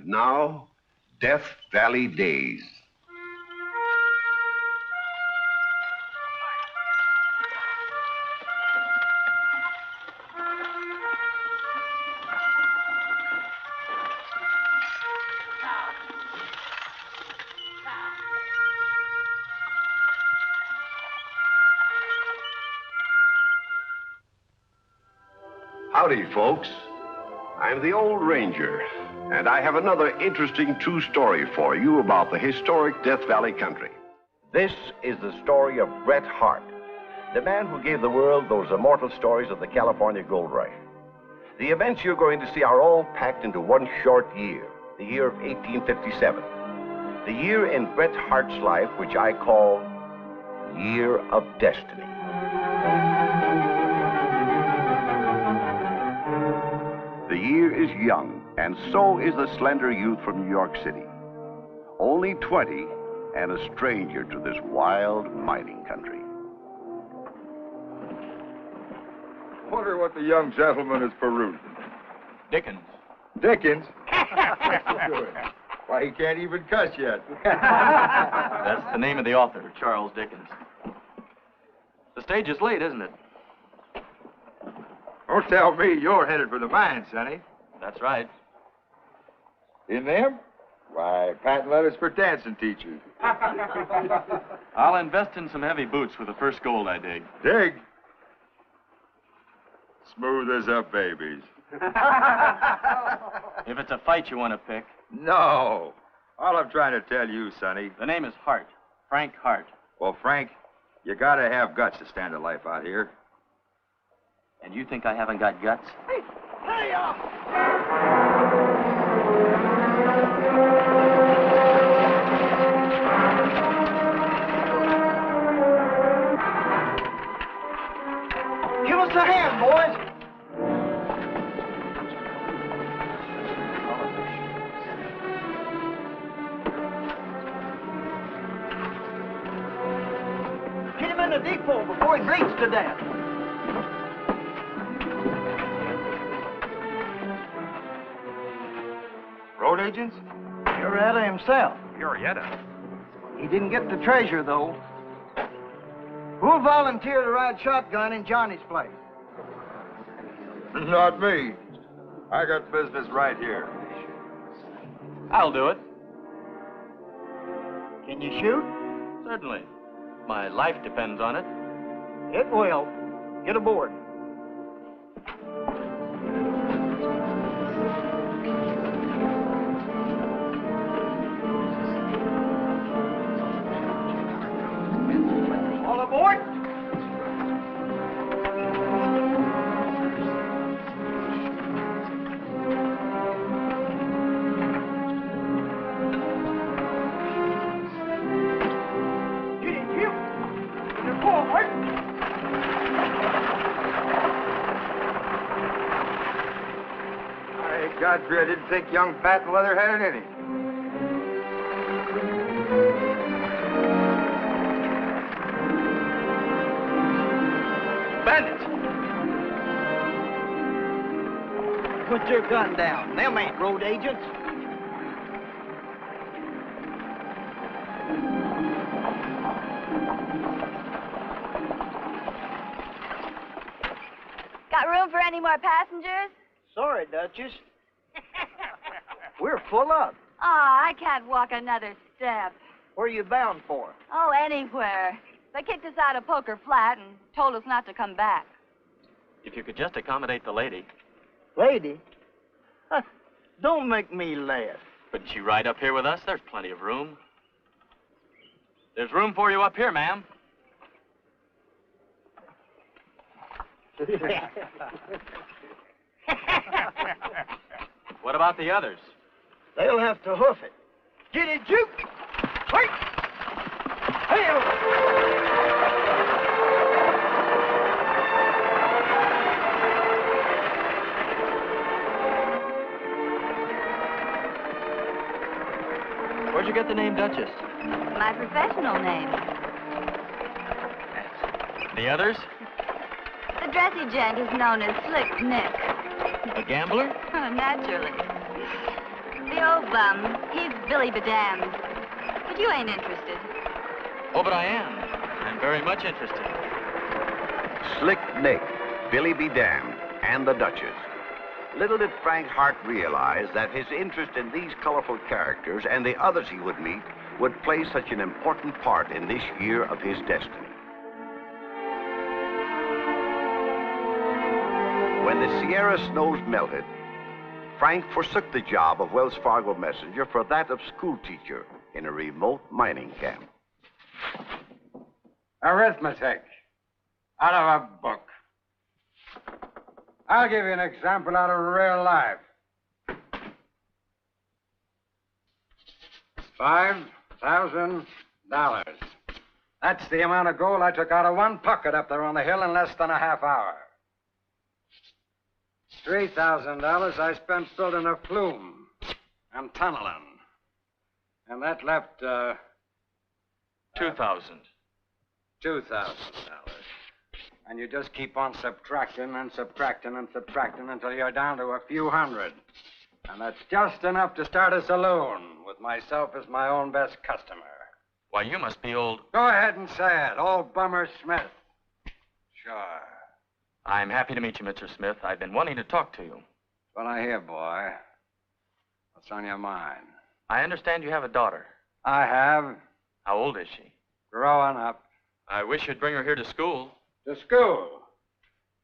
And now, Death Valley Days. Howdy, folks. I'm the old ranger, and I have another interesting true story for you about the historic Death Valley country. This is the story of Bret Harte, the man who gave the world those immortal stories of the California Gold Rush. The events you're going to see are all packed into one short year, the year of 1857. The year in Bret Harte's life which I call Year of Destiny. The year is young, and so is the slender youth from New York City. Only 20 and a stranger to this wild mining country. Wonder what the young gentleman is perusing. Dickens. Dickens? Good. Why, he can't even cuss yet. That's the name of the author, Charles Dickens. The stage is late, isn't it? Don't tell me you're headed for the mine, Sonny. That's right. In them? Why, patent letters for dancing teachers. I'll invest in some heavy boots with the first gold I dig. Dig? Smooth as a baby's. If it's a fight you want to pick. No. All I'm trying to tell you, Sonny. The name is Hart. Frank Hart. Well, Frank, you gotta have guts to stand a life out here. And you think I haven't got guts? Hey, hurry up! Give us a hand, boys. Get him in the depot before he bleeds to death. Road agents? Murrieta himself. Murrieta? He didn't get the treasure, though. Who'll volunteer to ride shotgun in Johnny's place? Not me. I got business right here. I'll do it. Can you shoot? Certainly. My life depends on it. It will. Get aboard. All aboard! Godfrey, I didn't think young patent leather had it in him. Bandits! Put your gun down. Them ain't road agents. Got room for any more passengers? Sorry, Duchess. We're full up. I can't walk another step. Where are you bound for? Oh, anywhere. They kicked us out of Poker Flat and told us not to come back. If you could just accommodate the lady. Lady? Huh, don't make me laugh. Couldn't she ride up here with us? There's plenty of room. There's room for you up here, ma'am. What about the others? They'll have to hoof it. Get it, Juke! Wait! Hey! Where'd you get the name Duchess? My professional name. The others? The dressy gent is known as Slick Nick. A gambler? Naturally. The old bum. He's Billy Badam. But you ain't interested. Oh, but I am. I'm very much interested. Slick Nick, Billy Be Damned, and the Duchess. Little did Frank Hart realize that his interest in these colorful characters and the others he would meet would play such an important part in this year of his destiny. When the Sierra snows melted, Frank forsook the job of Wells Fargo messenger for that of school teacher in a remote mining camp. Arithmetic. Out of a book. I'll give you an example out of real life. $5,000. That's the amount of gold I took out of one pocket up there on the hill in less than a half hour. $3,000 I spent building a flume and tunneling. And that left, $2,000. $2,000. And you just keep on subtracting and subtracting and subtracting until you're down to a few hundred. And that's just enough to start a saloon with myself as my own best customer. Why, you must be old. Go ahead and say it. Old Bummer Smith. Sure. I'm happy to meet you, Mr. Smith. I've been wanting to talk to you. What I hear, boy. What's on your mind? I understand you have a daughter. I have. How old is she? Growing up. I wish you'd bring her here to school. To school?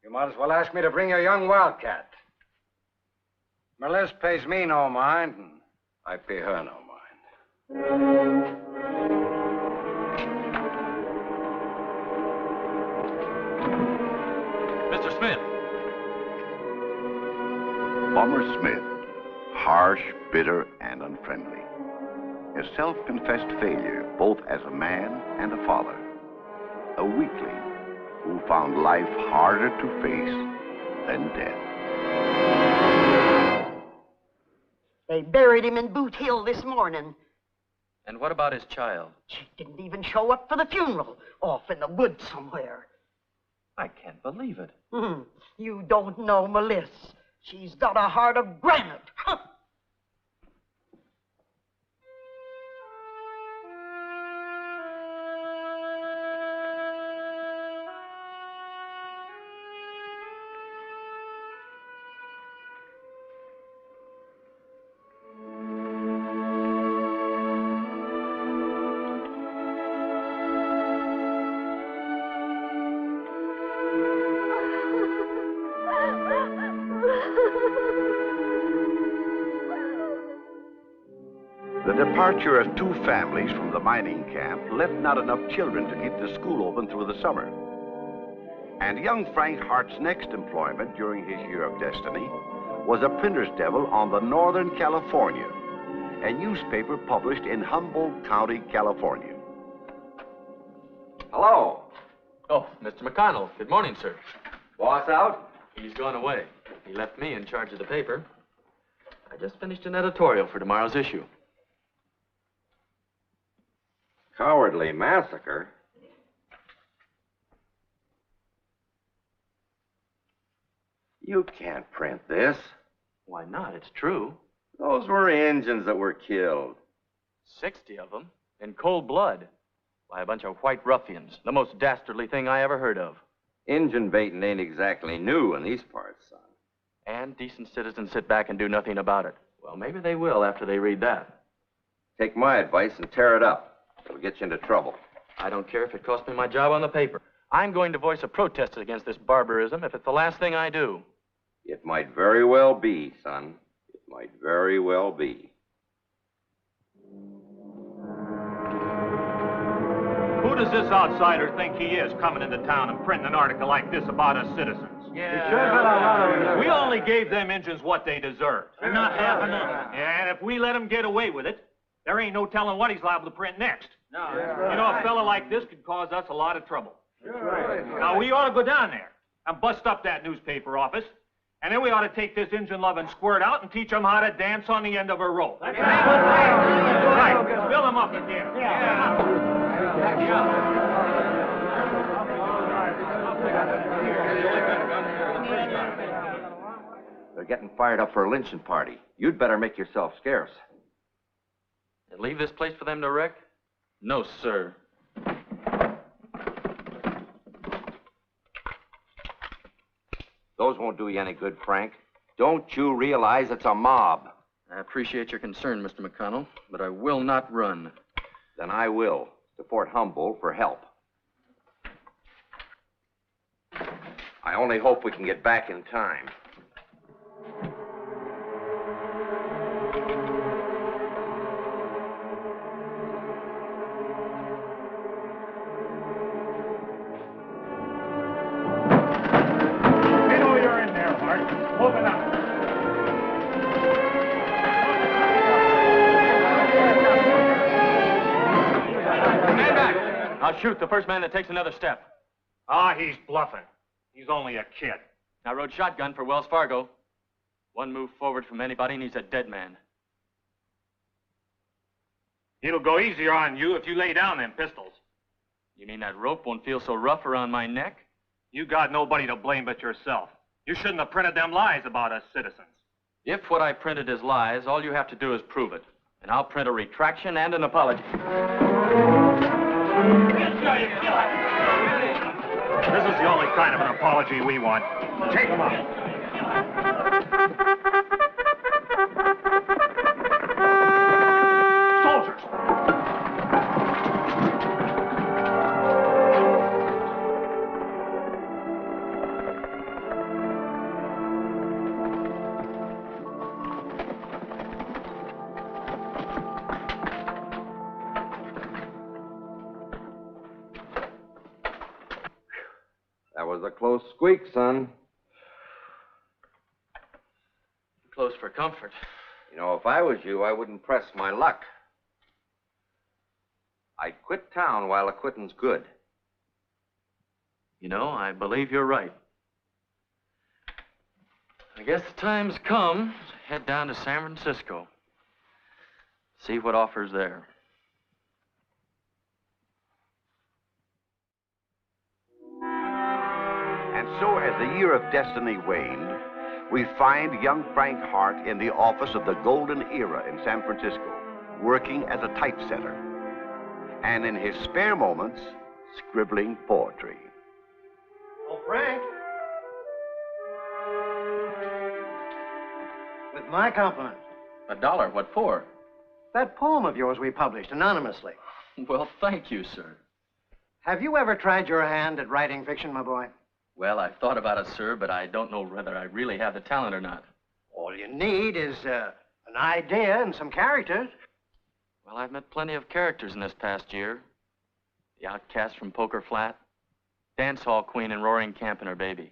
You might as well ask me to bring your young wildcat. Melissa pays me no mind, and I pay her no mind. Mr. Smith. Bummer Smith, harsh, bitter, and unfriendly. A self-confessed failure, both as a man and a father. A weakling who found life harder to face than death. They buried him in Boot Hill this morning. And what about his child? She didn't even show up for the funeral, off in the woods somewhere. I can't believe it. You don't know Melissa. She's got a heart of granite. Huh. The departure of two families from the mining camp left not enough children to keep the school open through the summer. And young Frank Hart's next employment during his year of destiny was a printer's devil on the Northern California, a newspaper published in Humboldt County, California. Hello. Oh, Mr. McConnell. Good morning, sir. Boss out? He's gone away. He left me in charge of the paper. I just finished an editorial for tomorrow's issue. Cowardly massacre? You can't print this. Why not? It's true. Those were Indians that were killed. 60 of them in cold blood by a bunch of white ruffians. The most dastardly thing I ever heard of. Injun baiting ain't exactly new in these parts, son. And decent citizens sit back and do nothing about it. Well, maybe they will after they read that. Take my advice and tear it up. It'll get you into trouble. I don't care if it costs me my job on the paper. I'm going to voice a protest against this barbarism if it's the last thing I do. It might very well be, son. It might very well be. Who does this outsider think he is, coming into town and printing an article like this about us citizens? Yeah. We only gave them Injuns what they deserved. And not half enough. And if we let him get away with it, there ain't no telling what he's liable to print next. No. You know, a fella like this could cause us a lot of trouble. Right. Now, we ought to go down there and bust up that newspaper office, and then we ought to take this Injun-loving squirt out and teach him how to dance on the end of a rope. Right. Fill him up again. They're getting fired up for a lynching party. You'd better make yourself scarce. And leave this place for them to wreck? No, sir. Those won't do you any good, Frank. Don't you realize it's a mob? I appreciate your concern, Mr. McConnell, but I will not run. Then I will, to Fort Humboldt for help. I only hope we can get back in time. I know you're in there, Hart. Open up. Man back! I'll shoot the first man that takes another step. Ah, he's bluffing. He's only a kid. I rode shotgun for Wells Fargo. One move forward from anybody and he's a dead man. It'll go easier on you if you lay down them pistols. You mean that rope won't feel so rough around my neck? You got nobody to blame but yourself. You shouldn't have printed them lies about us citizens. If what I printed is lies, all you have to do is prove it. And I'll print a retraction and an apology. This is the only kind of an apology we want. Take them out. Soldiers! That was a close squeak, son. Close for comfort. You know, if I was you, I wouldn't press my luck. I'd quit town while the quitting's good. You know, I believe you're right. I guess the time's come to head down to San Francisco. See what offers there. And so, as the year of destiny waned, we find young Frank Hart in the office of the Golden Era in San Francisco, working as a typesetter, and in his spare moments, scribbling poetry. Oh, Frank. With my compliments. $1, what for? That poem of yours we published anonymously. Well, thank you, sir. Have you ever tried your hand at writing fiction, my boy? Well, I've thought about it, sir, but I don't know whether I really have the talent or not. All you need is an idea and some characters. Well, I've met plenty of characters in this past year. The outcast from Poker Flat, dance hall queen in Roaring Camp and her baby,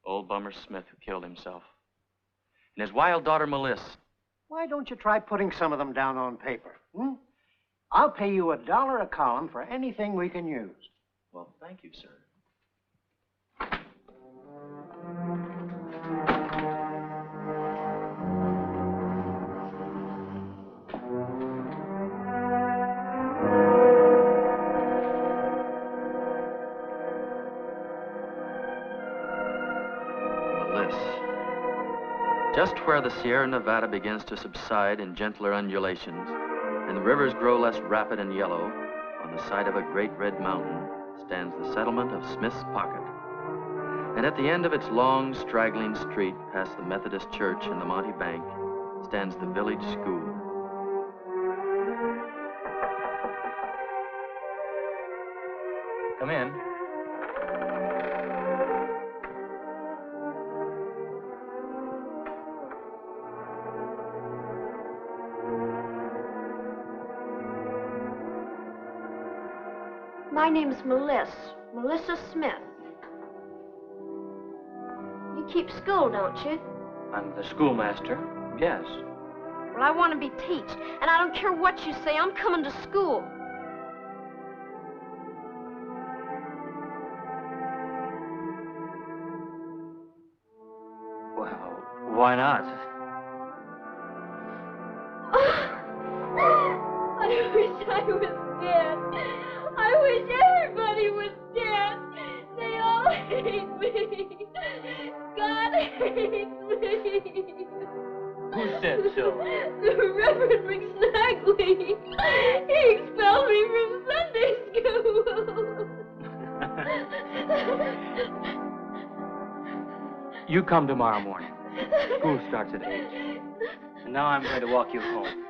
old Bummer Smith who killed himself, and his wild daughter, Melissa. Why don't you try putting some of them down on paper? I'll pay you $1 a column for anything we can use. Well, thank you, sir. Just where the Sierra Nevada begins to subside in gentler undulations, and the rivers grow less rapid and yellow, on the side of a great red mountain stands the settlement of Smith's Pocket. And at the end of its long, straggling street, past the Methodist Church and the Monte Bank, stands the village school. Come in. My name's Melissa Smith. You keep school, don't you? I'm the schoolmaster, yes. Well, I want to be teached, and I don't care what you say, I'm coming to school. Well, why not? I wish I was dead. I wish everybody was dead. They all hate me. God Please, please. Who said so? The Reverend McSnagley. He expelled me from Sunday school. You come tomorrow morning. School starts at 8. And now I'm going to walk you home.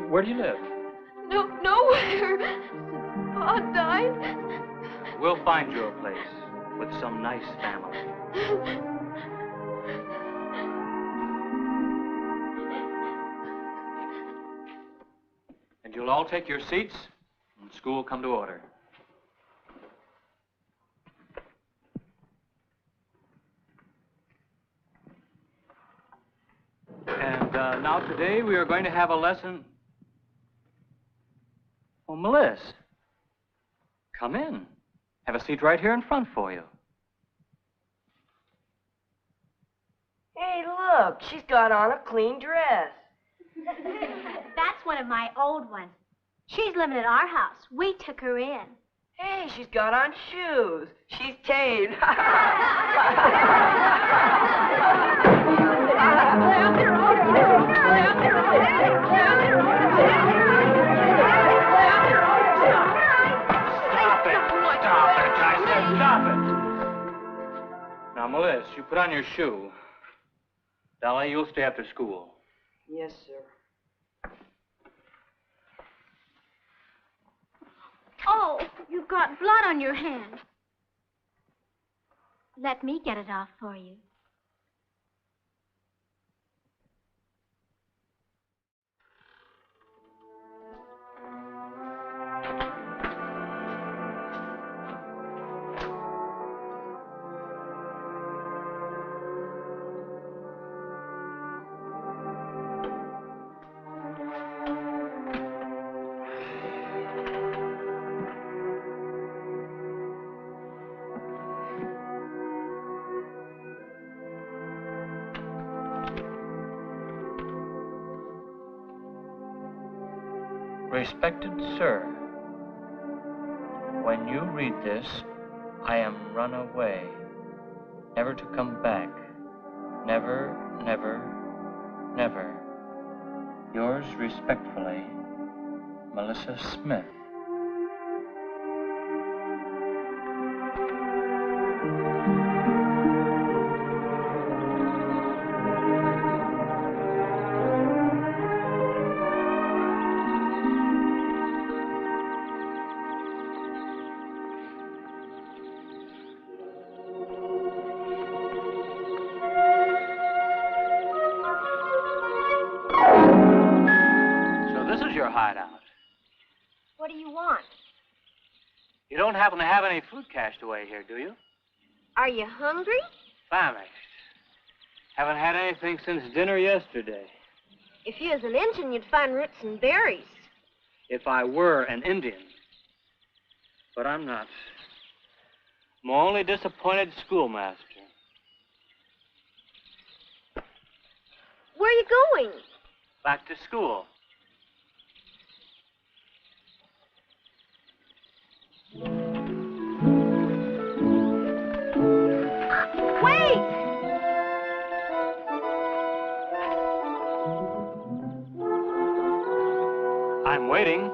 Where do you live? No, nowhere. Since Pa died. We'll find you a place with some nice family. And you'll all take your seats, and school will come to order. And now today we are going to have a lesson. Oh, Melissa, come in. Have a seat right here in front for you. Hey, look, she's got on a clean dress. That's one of my old ones. She's living at our house. We took her in. Hey, she's got on shoes. She's tamed. Stop it. Now, Melissa, you put on your shoe. Dolly, you'll stay after school. Yes, sir. Oh, you've got blood on your hand. Let me get it off for you. Respected sir, when you read this, I am run away, never to come back. Never, never, never. Yours respectfully, Melissa Smith. What do you want? You don't happen to have any food cached away here, do you? Are you hungry? Famished. Haven't had anything since dinner yesterday. If you was an Indian, you'd find roots and berries. If I were an Indian. But I'm not. I'm only disappointed schoolmaster. Where are you going? Back to school. Wait! I'm waiting.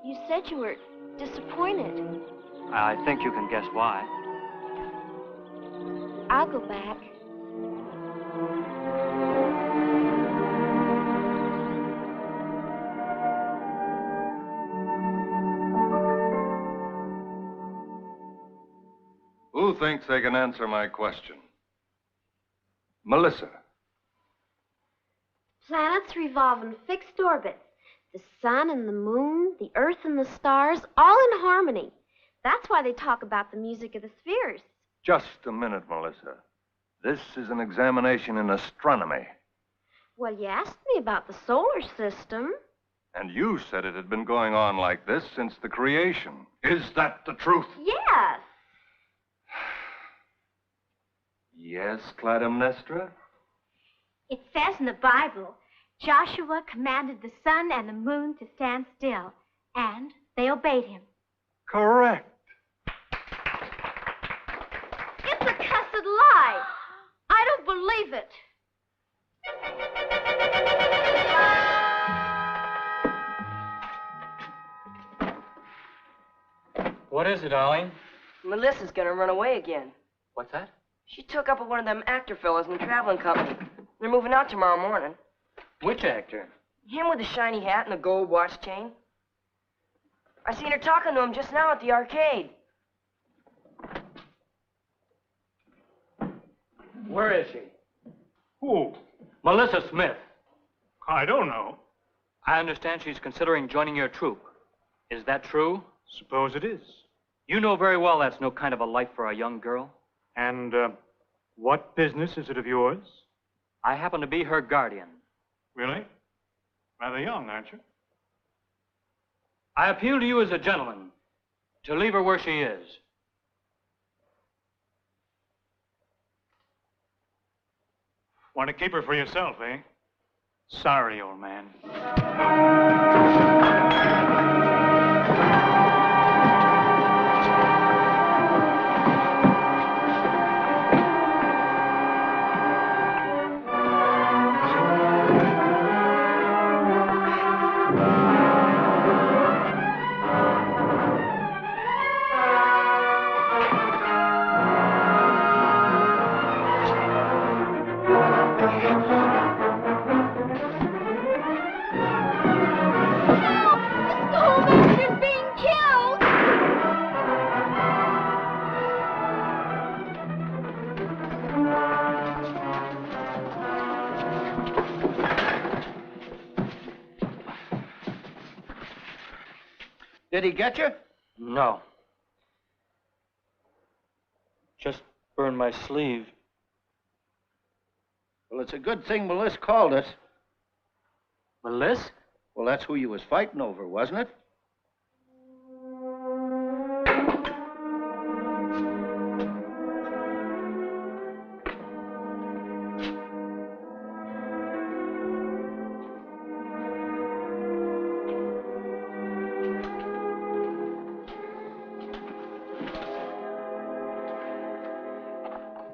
You said you were disappointed. I think you can guess why. I'll go back. Who thinks they can answer my question? Melissa. Planets revolve in fixed orbits. The sun and the moon, the earth and the stars, all in harmony. That's why they talk about the music of the spheres. Just a minute, Melissa. This is an examination in astronomy. Well, you asked me about the solar system. And you said it had been going on like this since the creation. Is that the truth? Yes. Yes, Clytemnestra? It says in the Bible, Joshua commanded the sun and the moon to stand still, and they obeyed him. Correct. It's a cussed lie. is it, darling? Melissa's gonna run away again. What's that? She took up with one of them actor fellas in the traveling company. They're moving out tomorrow morning. Which actor? Him with the shiny hat and the gold watch chain. I seen her talking to him just now at the arcade. Where is she? Who? Melissa Smith. I don't know. I understand she's considering joining your troupe. Is that true? Suppose it is. You know very well that's no kind of a life for a young girl. And, what business is it of yours? I happen to be her guardian. Really? Rather young, aren't you? I appeal to you as a gentleman to leave her where she is. Want to keep her for yourself, eh? Sorry, old man. Did he get you? No. Just burned my sleeve. Well, it's a good thing Melissa called us. Melissa? Well, that's who you was fighting over, wasn't it?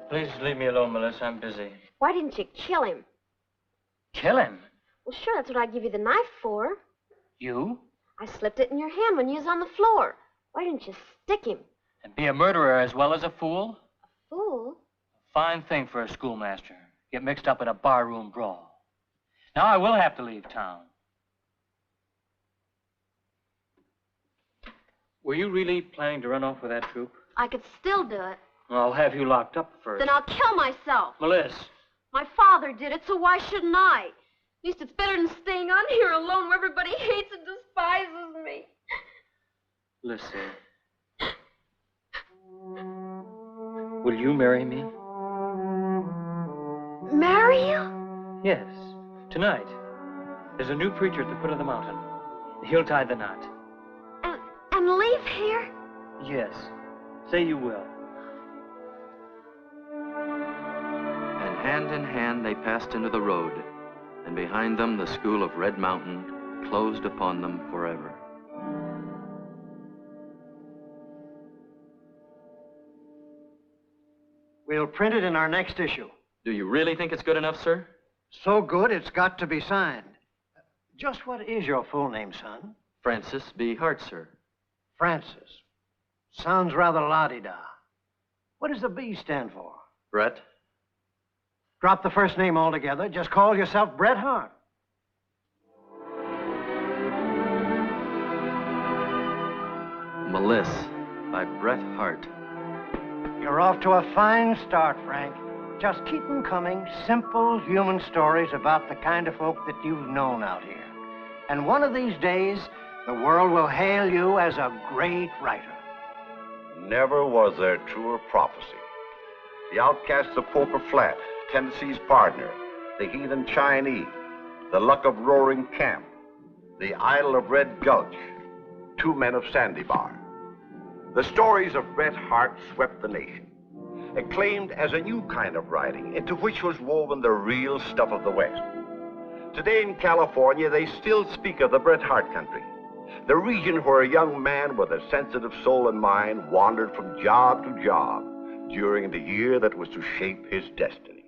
Please leave me alone, Melissa. I'm busy. Why didn't you kill him? Kill him? Well, sure, that's what I give you the knife for. You? I slipped it in your hand when you was on the floor. Why didn't you stick him? And be a murderer as well as a fool? Fool? Fine thing for a schoolmaster. Get mixed up in a barroom brawl. Now I will have to leave town. Were you really planning to run off with that troop? I could still do it. I'll have you locked up first. Then I'll kill myself. Melissa. My father did it, so why shouldn't I? At least it's better than staying on here alone where everybody hates and despises me. Listen. Will you marry me? Marry you? Yes. Tonight. There's a new preacher at the foot of the mountain. He'll tie the knot. And leave here? Yes. Say you will. And hand in hand they passed into the road, and behind them the school of Red Mountain closed upon them forever. We'll print it in our next issue. Do you really think it's good enough, sir? So good, it's got to be signed. Just what is your full name, son? Francis B. Hart, sir. Francis. Sounds rather la-di-da. What does the B stand for? Brett. Drop the first name altogether. Just call yourself Bret Hart. Melissa by Bret Hart. You're off to a fine start, Frank. Just keep them coming. Simple human stories about the kind of folk that you've known out here. And one of these days, the world will hail you as a great writer. Never was there truer prophecy. The outcasts of Poker Flat, Tennessee's partner, the heathen Chinese, the luck of Roaring Camp, the idol of Red Gulch, two men of Sandy Bar. The stories of Bret Hart swept the nation, acclaimed as a new kind of writing into which was woven the real stuff of the West. Today in California, they still speak of the Bret Hart country, the region where a young man with a sensitive soul and mind wandered from job to job during the year that was to shape his destiny.